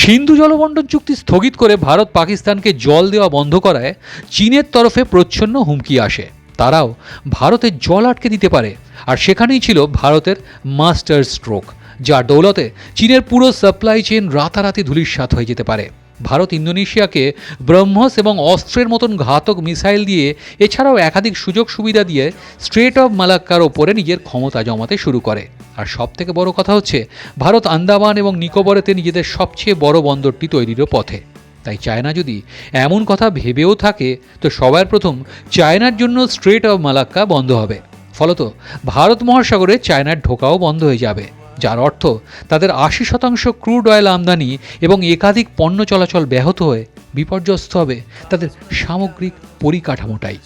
সিন্ধু জলবন্টন চুক্তি স্থগিত করে ভারত পাকিস্তানকে জল দেওয়া বন্ধ করায় চীনের তরফে প্রচ্ছন্ন হুমকি আসে। তারাও ভারতের জল আটকে দিতে পারে। আর সেখানেই ছিল ভারতের মাস্টার স্ট্রোক, যার দৌলতে চীনের পুরো সাপ্লাই চেইন রাতারাতি ধূলিসাৎ হয়ে যেতে পারে। ভারত ইন্দোনেশিয়াকে ব্রহ্মস এবং অস্ত্রের মতন ঘাতক মিসাইল দিয়ে, এছাড়াও একাধিক সুযোগ সুবিধা দিয়ে স্ট্রেট অফ মালাক্কার ওপরে নিজের ক্ষমতা জমাতে শুরু করে। আর সবথেকে বড় কথা হচ্ছে, ভারত আন্দামান এবং নিকোবরেতে নিজেদের সবচেয়ে বড় বন্দরটি তৈরিরও পথে। তাই চায়না যদি এমন কথা ভেবেও থাকে, তো সবার প্রথম চায়নার জন্য স্ট্রেট অফ মালাক্কা বন্ধ হবে। ফলত ভারত মহাসাগরে চায়নার ঢোকাও বন্ধ হয়ে যাবে, যার অর্থ তাদের ৮০% ক্রুড অয়েল আমদানি এবং একাধিক পণ্য চলাচল ব্যাহত হয়ে বিপর্যস্ত হবে তাদের সামগ্রিক পরিকাঠামোটাই।